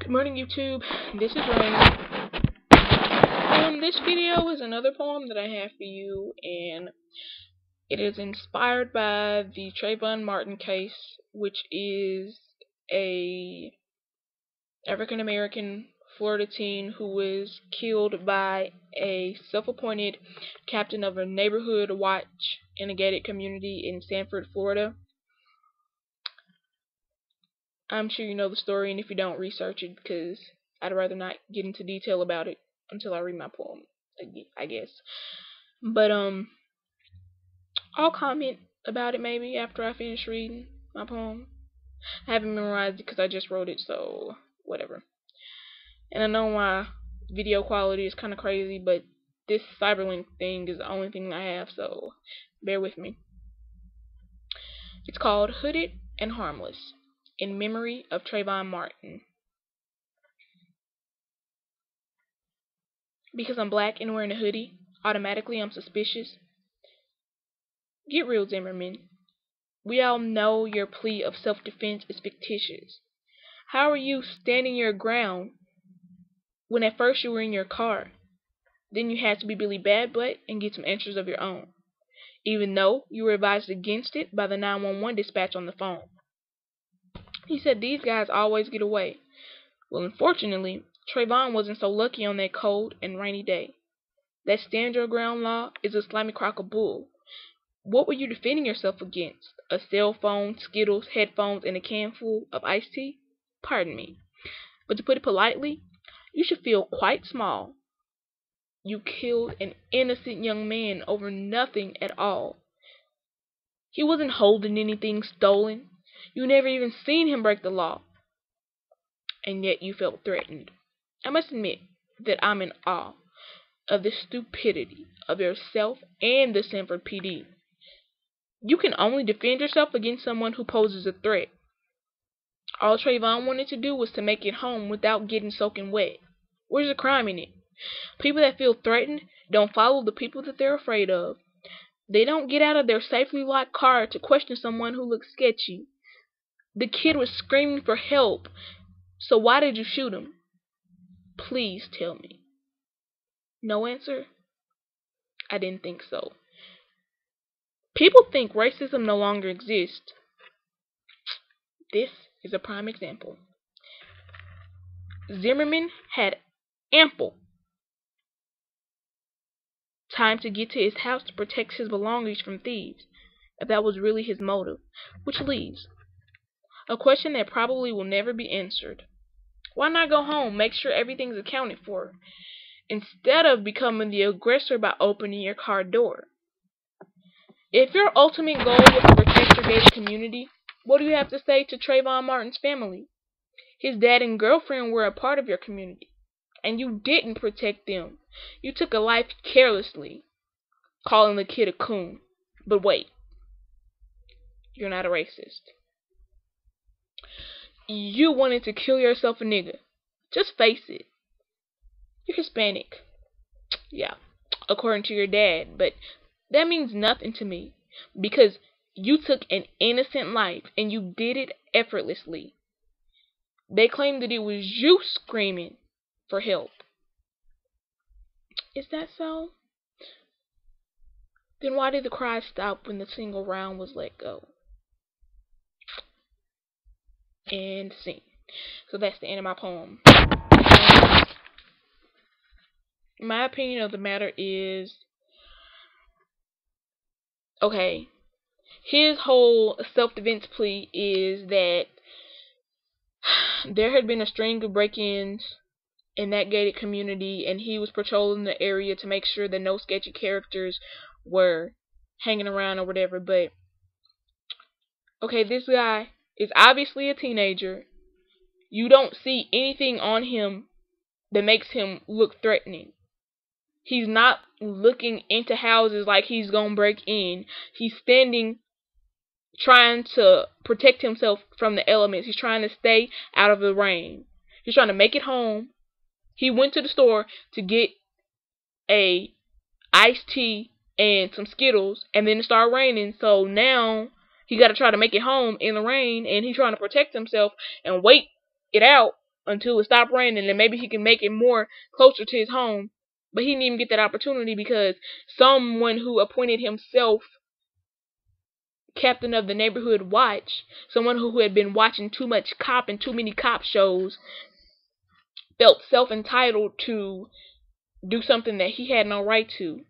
Good morning, YouTube. This is Rain. This video is another poem that I have for you, and it is inspired by the Trayvon Martin case, which is a African American Florida teen who was killed by a self-appointed captain of a neighborhood watch in a gated community in Sanford, Florida. I'm sure you know the story, and if you don't, research it, because I'd rather not get into detail about it until I read my poem, I guess. But I'll comment about it maybe after I finish reading my poem. I haven't memorized it because I just wrote it, so whatever. And I know my video quality is kind of crazy, but this Cyberlink thing is the only thing I have, so bear with me. It's called Hooded and Harmless, in memory of Trayvon Martin. Because I'm black and wearing a hoodie, automatically I'm suspicious. Get real, Zimmerman. We all know your plea of self-defense is fictitious. How are you standing your ground when at first you were in your car? Then you had to be Billy Badbutt and get some answers of your own, even though you were advised against it by the 911 dispatch on the phone. He said these guys always get away. Well, unfortunately, Trayvon wasn't so lucky on that cold and rainy day. That stand your ground law is a slimy crock of bull. What were you defending yourself against? A cell phone, Skittles, headphones, and a can full of iced tea? Pardon me. But to put it politely, you should feel quite small. You killed an innocent young man over nothing at all. He wasn't holding anything stolen. You never even seen him break the law. And yet you felt threatened. I must admit that I'm in awe of the stupidity of yourself and the Sanford PD. You can only defend yourself against someone who poses a threat. All Trayvon wanted to do was to make it home without getting soaking wet. Where's the crime in it? People that feel threatened don't follow the people that they're afraid of. They don't get out of their safely locked car to question someone who looks sketchy. The kid was screaming for help, so why did you shoot him? Please tell me. No answer? I didn't think so. People think racism no longer exists. This is a prime example. Zimmerman had ample time to get to his house to protect his belongings from thieves, if that was really his motive, which leaves a question that probably will never be answered. Why not go home, make sure everything's accounted for, instead of becoming the aggressor by opening your car door? If your ultimate goal was to protect your gated community, what do you have to say to Trayvon Martin's family? His dad and girlfriend were a part of your community, and you didn't protect them. You took a life carelessly, calling the kid a coon. But wait, you're not a racist. You wanted to kill yourself a nigga. Just face it. You're Hispanic. Yeah, according to your dad, but that means nothing to me, because you took an innocent life and you did it effortlessly. They claim that it was you screaming for help. Is that so? Then why did the cry stop when the single round was let go? And scene. So that's the end of my poem. My opinion of the matter is, okay, his whole self-defense plea is that there had been a string of break-ins in that gated community, and he was patrolling the area to make sure that no sketchy characters were hanging around or whatever. But okay, this guy is obviously a teenager. You don't see anything on him that makes him look threatening. He's not looking into houses like he's gonna break in. He's standing trying to protect himself from the elements. He's trying to stay out of the rain. He's trying to make it home. He went to the store to get a iced tea and some Skittles, and then it started raining, so now he got to try to make it home in the rain, and he's trying to protect himself and wait it out until it stopped raining, and maybe he can make it more closer to his home. But he didn't even get that opportunity because someone who appointed himself captain of the neighborhood watch, someone who had been watching too much cop and too many cop shows, felt self-entitled to do something that he had no right to.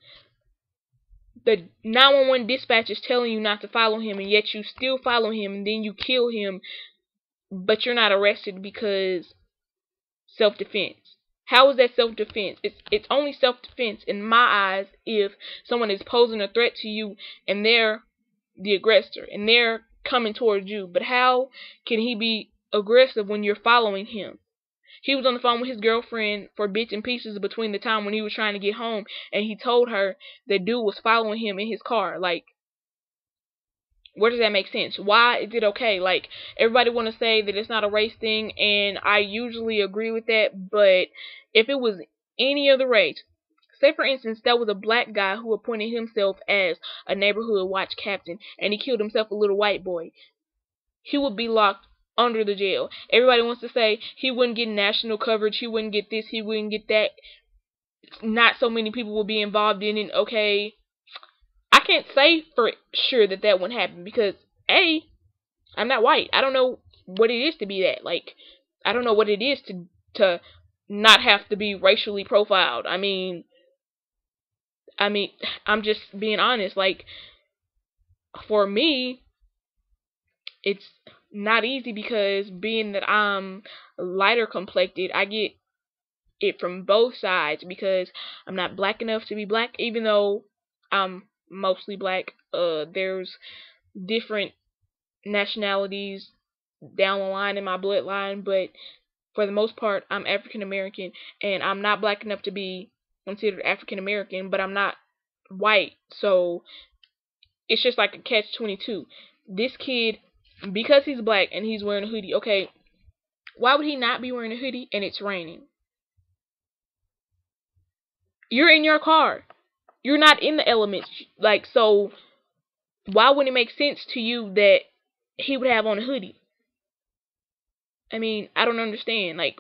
The 911 dispatch is telling you not to follow him, and yet you still follow him, and then you kill him, but you're not arrested because self-defense. How is that self-defense? It's only self-defense in my eyes if someone is posing a threat to you and they're the aggressor and they're coming towards you. But how can he be aggressive when you're following him? He was on the phone with his girlfriend for bits and pieces between the time when he was trying to get home, and he told her that dude was following him in his car. Like, where does that make sense? Why is it okay? Like, everybody want to say that it's not a race thing, and I usually agree with that, but if it was any other race, say for instance that was a black guy who appointed himself as a neighborhood watch captain, and he killed himself a little white boy, he would be locked under the jail. Everybody wants to say he wouldn't get national coverage, he wouldn't get this, he wouldn't get that, not so many people will be involved in it. Okay, I can't say for sure that that wouldn't happen because A, I'm not white. I don't know what it is to be that. Like, I don't know what it is to not have to be racially profiled. I mean, I'm just being honest. Like, for me, it's not easy because being that I'm lighter complected, I get it from both sides because I'm not black enough to be black, even though I'm mostly black. There's different nationalities down the line in my bloodline, but for the most part, I'm African American, and I'm not black enough to be considered African American, but I'm not white, so it's just like a catch-22. This kid, because he's black and he's wearing a hoodie, okay, why would he not be wearing a hoodie and it's raining? You're in your car. You're not in the elements. Like, so why wouldn't it make sense to you that he would have on a hoodie? I mean, I don't understand, like,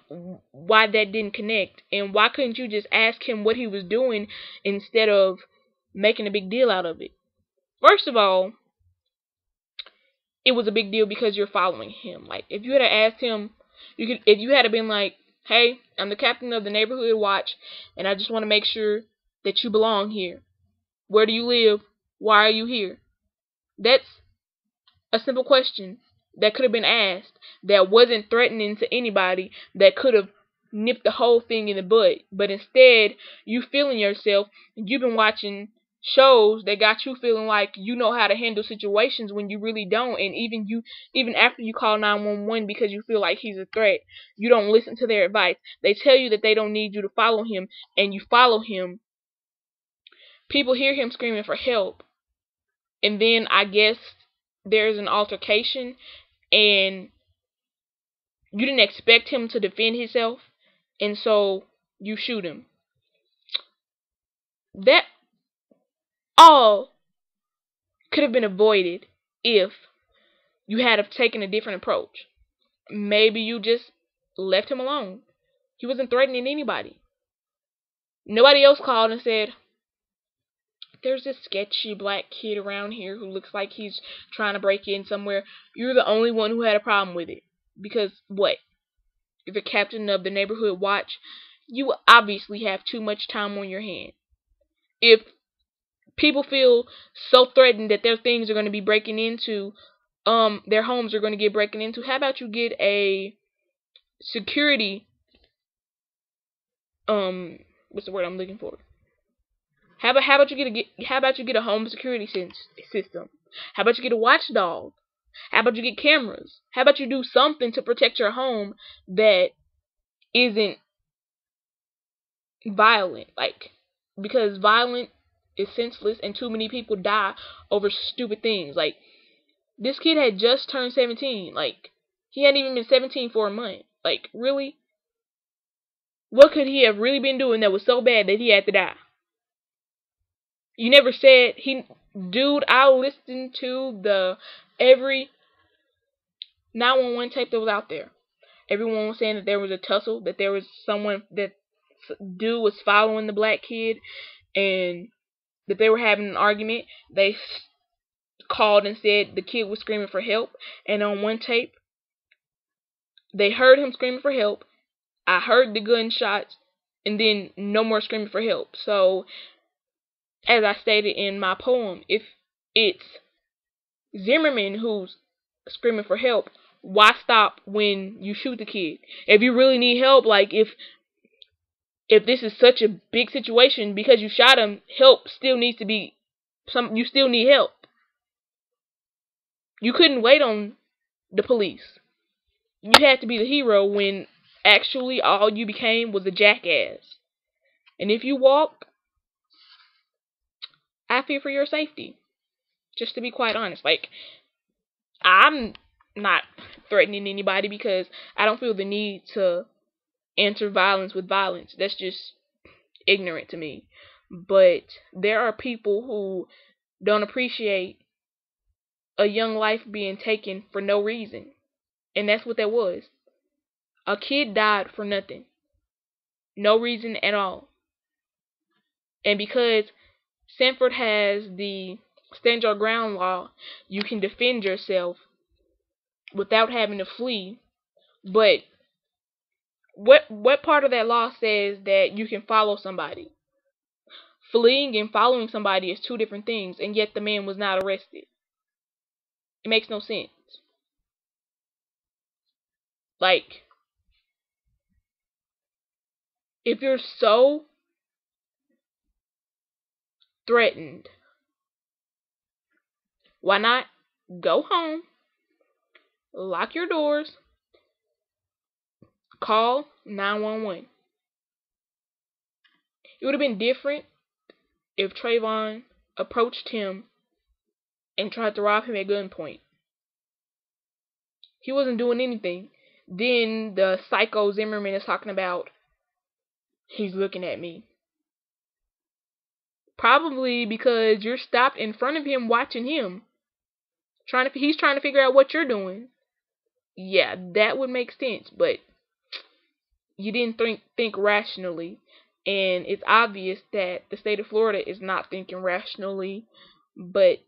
why that didn't connect. And why couldn't you just ask him what he was doing instead of making a big deal out of it? First of all, it was a big deal because you're following him. Like, if you had asked him, if you had been like, hey, I'm the captain of the neighborhood watch, and I just want to make sure that you belong here. Where do you live? Why are you here? That's a simple question that could have been asked, that wasn't threatening to anybody, that could have nipped the whole thing in the bud. But instead, you feeling yourself, you've been watching shows that got you feeling like you know how to handle situations when you really don't. And even after you call 911 because you feel like he's a threat, you don't listen to their advice. They tell you that they don't need you to follow him, and you follow him. People hear him screaming for help, and then I guess there's an altercation, and you didn't expect him to defend himself, and so you shoot him. That all could have been avoided if you had have taken a different approach. Maybe you just left him alone. He wasn't threatening anybody. Nobody else called and said, there's this sketchy black kid around here who looks like he's trying to break in somewhere. You're the only one who had a problem with it. Because what? You're the captain of the neighborhood watch. You obviously have too much time on your hand. If people feel so threatened that their things are going to be breaking into, their homes are going to get breaking into, how about you get a security, what's the word I'm looking for? How about you get a home security system? How about you get a watchdog? How about you get cameras? How about you do something to protect your home that isn't violent? Like, because violent is senseless and too many people die over stupid things. Like, this kid had just turned 17. Like, he hadn't even been 17 for a month. Like, really? What could he have really been doing that was so bad that he had to die? You never said dude, I listened to every 911 tape that was out there. everyone was saying that there was a tussle, that there was someone, that dude was following the black kid, and that they were having an argument. They called and said the kid was screaming for help, and on one tape, they heard him screaming for help. I heard the gunshots, and then no more screaming for help. So, as I stated in my poem, if it's Zimmerman who's screaming for help, why stop when you shoot the kid? If you really need help, like if this is such a big situation because you shot him, help still needs to be you still need help. You couldn't wait on the police. You had to be the hero when actually all you became was a jackass. And if you walk, I fear for your safety. Just to be quite honest. Like, I'm not threatening anybody because I don't feel the need to answer violence with violence. That's just ignorant to me. But there are people who don't appreciate a young life being taken for no reason. And that's what that was. A kid died for nothing. No reason at all. And because Sanford has the stand your ground law, you can defend yourself without having to flee. But what part of that law says that you can follow somebody? Fleeing and following somebody is two different things, and yet the man was not arrested. It makes no sense. Like, if you're so threatened, why not go home, lock your doors, call 911? It would have been different if Trayvon approached him and tried to rob him at gunpoint. He wasn't doing anything. Then the psycho Zimmerman is talking about, he's looking at me. Probably because you're stopped in front of him watching him. He's trying to figure out what you're doing. Yeah, that would make sense, but you didn't think rationally. And it's obvious that the state of Florida is not thinking rationally. But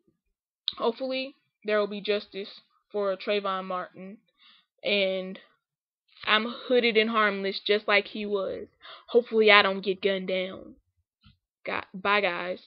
hopefully there will be justice for Trayvon Martin. And I'm hooded and harmless just like he was. Hopefully I don't get gunned down. Bye, guys.